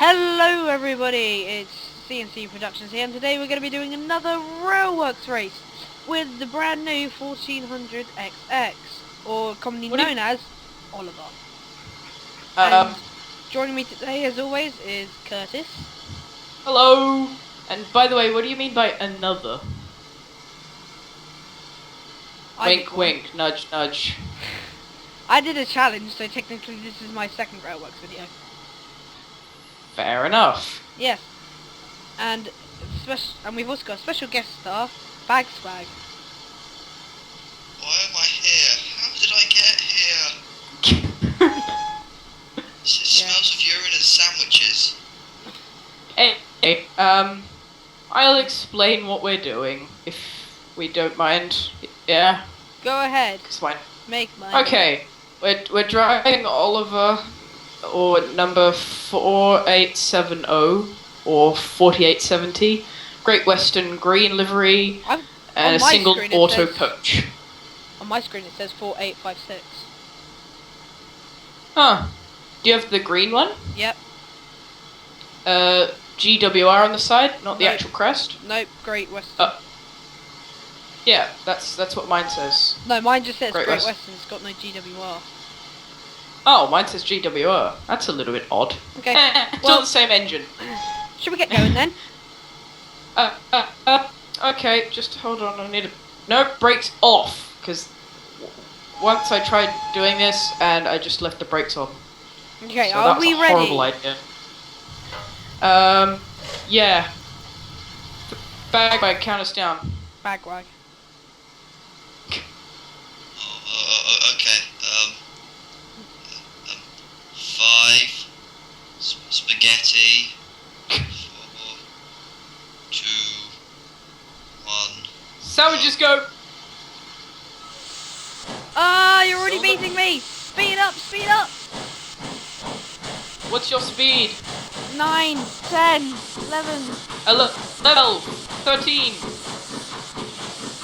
Hello everybody, it's CNC Productions here, and today we're going to be doing another Railworks race with the brand new 14xx's, or commonly known as Oliver. And joining me today, as always, is Curtis. Hello! And by the way, what do you mean by another? Wink wink, nudge nudge. I did a challenge, so technically this is my second Railworks video. Fair enough. Yes. And we've also got a special guest star, Bag Swag. Why am I here? How did I get here? It smells of urine and sandwiches. Hey, I'll explain what we're doing, if we don't mind. Yeah? Go ahead. It's fine. Make mine. Okay, we're driving Oliver, or number 4870, or 4870, Great Western Green livery, and a single auto coach. On my screen it says 4856. Huh. Do you have the green one? Yep. GWR on the side, not the actual crest? Nope, Great Western. Yeah, that's what mine says. No, mine just says Great Western, it's got no GWR. Oh, mine says GWR. That's a little bit odd. Okay. Still the same engine. Should we get going then? Okay, just hold on, I need a... No, brakes off, because once I tried doing this, and I just left the brakes on. Okay, so are we ready? Horrible idea. Yeah. Bag, count us down. Bagwag. Okay. 5 spaghetti. 4, 2, 1. Sandwiches go! Ah, you're already beating me! Speed up, speed up! What's your speed? 9, 10, 11... 12, 13.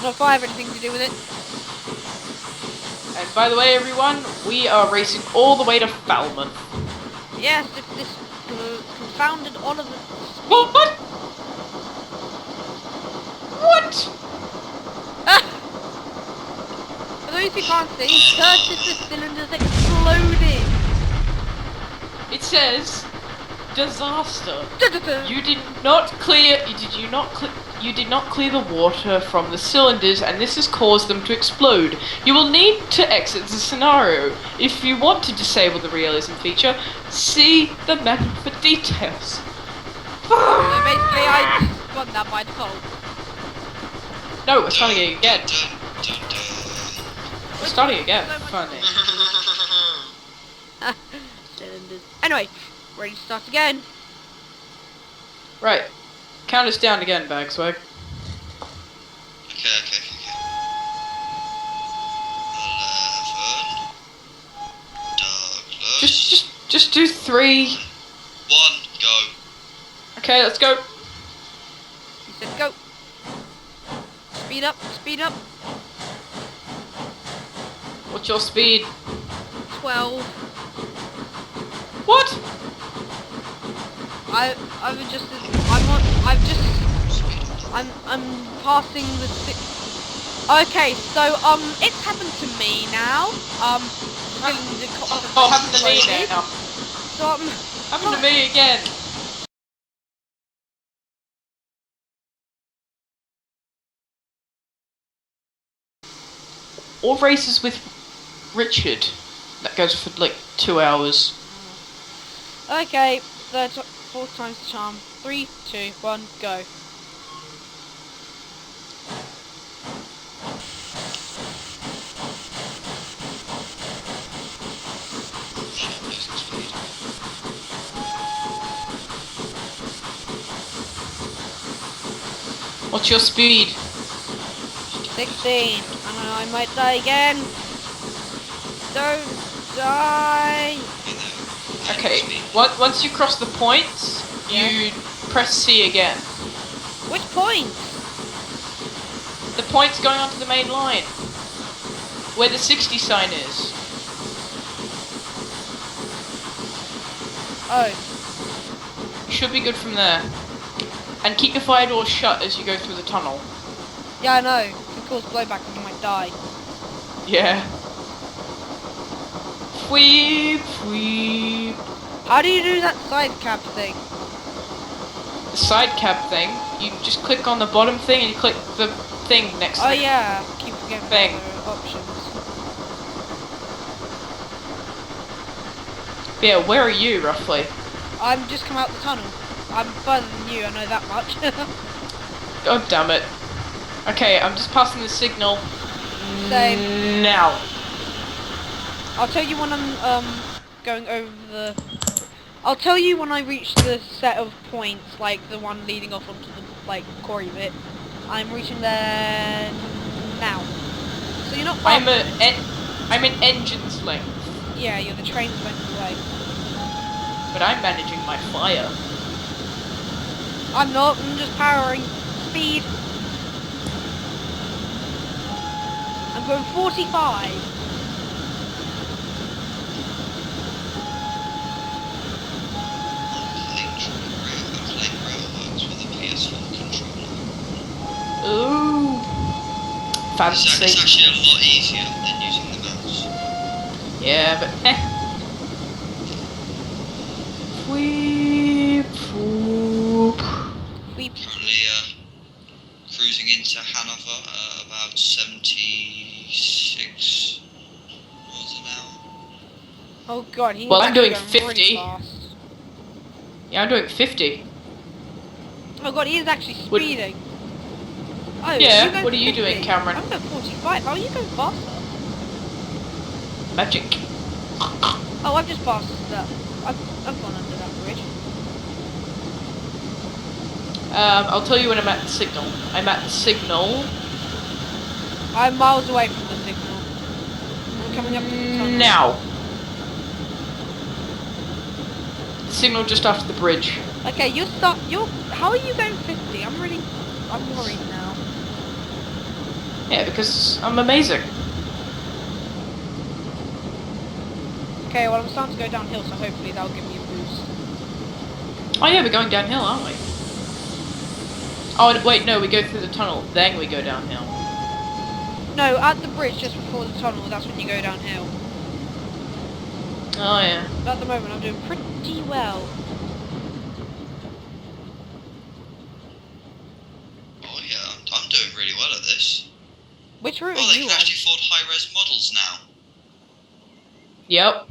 Not if I have anything to do with it. And by the way, everyone, we are racing all the way to Falmouth. Yes, if this confounded Oliver... What? What? Ah! For those who can't see, Curtis's cylinders exploded. It says disaster. Da-da-da. You did not clear the water from the cylinders, and this has caused them to explode. You will need to exit the scenario. If you want to disable the realism feature, see the menu for details. So basically I just got that by default. No, we're starting it again. We're starting again. Funny. Cylinders. Anyway, ready to start again. Right. Count us down again, Bagswag. Okay. 11. Douglas. Just do 3. 1, go. Okay, let's go. He said go. Speed up, speed up. What's your speed? 12. What? I'm passing the 6. Okay, so it's happened to me now. Happened to me now. So Happened to me again. Or races with Richard. That goes for like 2 hours. Okay, fourth time's the charm. 3, 2, 1, go. What's your speed? 16. I might die again. Don't die. Okay, once you cross the points, you press C again. Which point? The points going onto the main line. Where the 60 sign is. Oh. should be good from there. And keep your fire doors shut as you go through the tunnel. Yeah, I know. It can cause blowback and you might die. Yeah. Weep, weep. How do you do that side cab thing? The side cab thing, you just click on the bottom thing and you click the thing next to Oh the yeah, keep forgetting thing. other options. Yeah, where are you, roughly? I'm just come out the tunnel. I'm further than you, I know that much. God damn it. Okay, I'm just passing the signal. Same. Now. I'll tell you when I'm going over the... I'll tell you when I reach the set of points, like the one leading off onto the like quarry bit. I'm reaching there now. So you're not far. I'm in engine's length, Yeah, you're the train's length away. but I'm managing my fire. I'm not, I'm just powering. Speed. I'm going 45. I'm playing Railworks with a PS4 controller. Ooh. It's Fancy. actually a lot easier than using the mouse. Yeah, but Weep, whoop. Weep. Currently cruising into Hanover at about 76 miles an hour. Oh god, he's Well, I'm actually doing going 50. really fast. Yeah, I'm doing 50. Oh god, he is actually Would- speeding. Oh, Yeah, you go what are you 50. doing, Cameron? I'm going 45. How are you going faster? Magic. Oh, I've just passed that. I've gone under that bridge. I'll tell you when I'm at the signal. I'm at the signal. I'm miles away from the signal. I'm coming up to the tunnel. Now. The signal just after the bridge. Okay, how are you going 50? I'm worried now. Yeah, because I'm amazing. Okay, well I'm starting to go downhill, so hopefully that'll give me a boost. Oh yeah, we're going downhill, aren't we? Oh wait, no, we go through the tunnel, then we go downhill. No, at the bridge just before the tunnel, that's when you go downhill. Oh yeah. But at the moment I'm doing pretty well. Oh yeah, I'm doing really well at this. Which route Oh, are they you can on? actually afford high-res models now. Yep.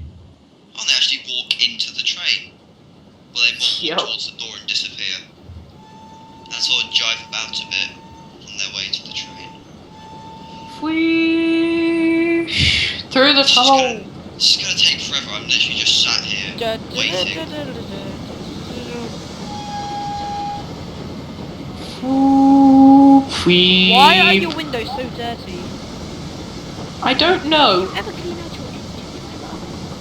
Oh, they actually walk into the train. Well, they walk Yep. towards the door and disappear. And sort of jive about a bit on their way to the train. Whoosh. Through the tunnel. This is gonna take forever. I'm literally just sat here waiting. Why are your windows so dirty? I don't know. Ever clean out your windows?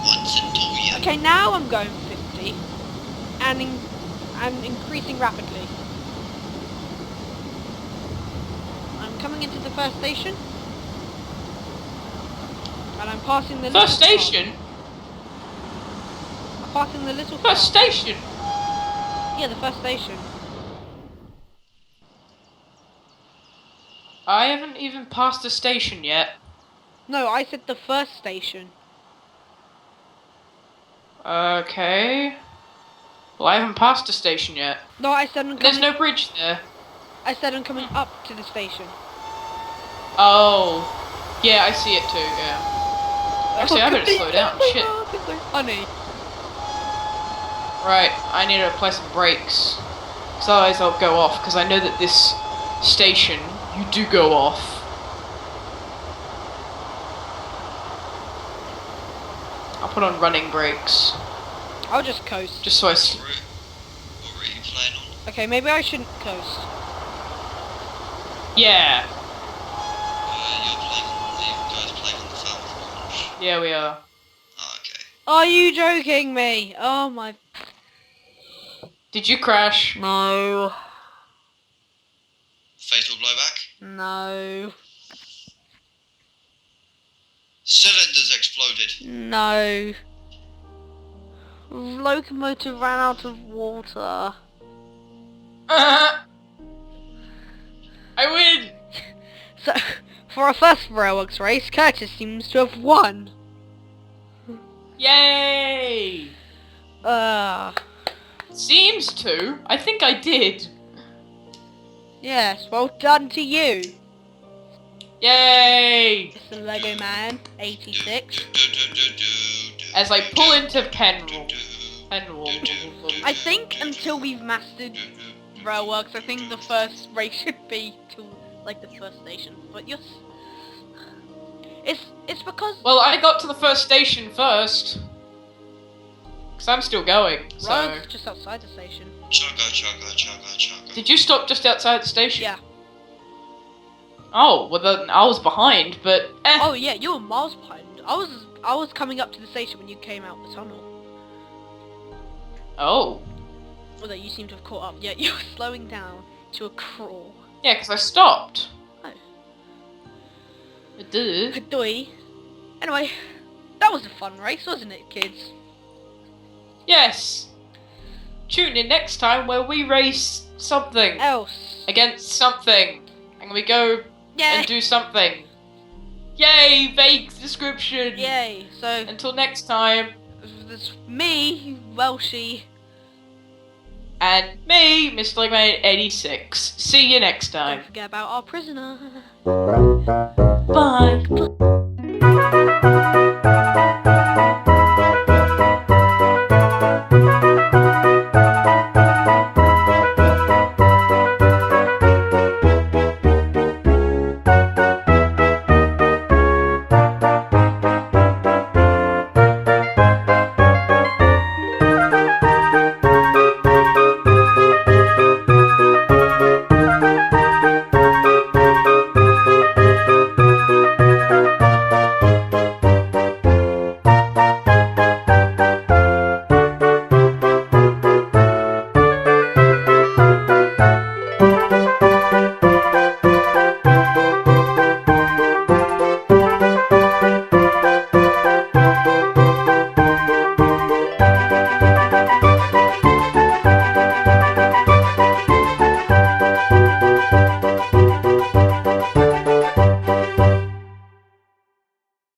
Once and all you. Okay, now I'm going 50 and increasing rapidly. I'm coming into the first station and I'm passing the First little station? farm. I'm passing the little First farm. station? Yeah, the first station. I haven't even passed the station yet. No, I said the first station. Okay. Well, I haven't passed the station yet. No, I said I'm There's coming. no bridge there. I said I'm coming up to the station. Oh. Yeah, I see it too, yeah. Actually, I better slow down. Shit. Honey. Right, I need to apply some brakes. Because otherwise I'll go off. Because I know that this station, you do go off. I'll put on running brakes. I'll just coast. Just so I... What route are you playing on? Okay, maybe I shouldn't coast. Yeah. You guys playing on the Falmouth branch? Yeah, we are. Oh, okay. Are you joking me? Oh my... Did you crash? No. Fatal blowback? No. Cylinders exploded. No. Locomotive ran out of water. I win! So, for our first Railworks race, Curtis seems to have won. Yay! Seems to. I think I did. Yes, well done to you. Yay! It's the Lego Man, 86. As I pull into Penrall. I think until we've mastered Railworks, I think the first race should be to, like, the first station. But you're... It's because... Well, I got to the first station first. Because I'm still going, so... Road's just outside the station. Chugga, chugga, chugga, chugga. Did you stop just outside the station? Yeah. Oh, well then I was behind, but Oh yeah, you were miles behind. I was coming up to the station when you came out the tunnel. Oh. Although you seem to have caught up. Yeah, you were slowing down to a crawl. Yeah, because I stopped. Oh. Duh. Doi. Anyway, that was a fun race, wasn't it, kids? Yes. Tune in next time where we race something. Else. Against something. And we go Yay! and do something. Yay! Vague description. Yay! So, Until next time. there's me, Welshie. And me, Mr. Legman 86. See you next time. Don't forget about our prisoner. Bye.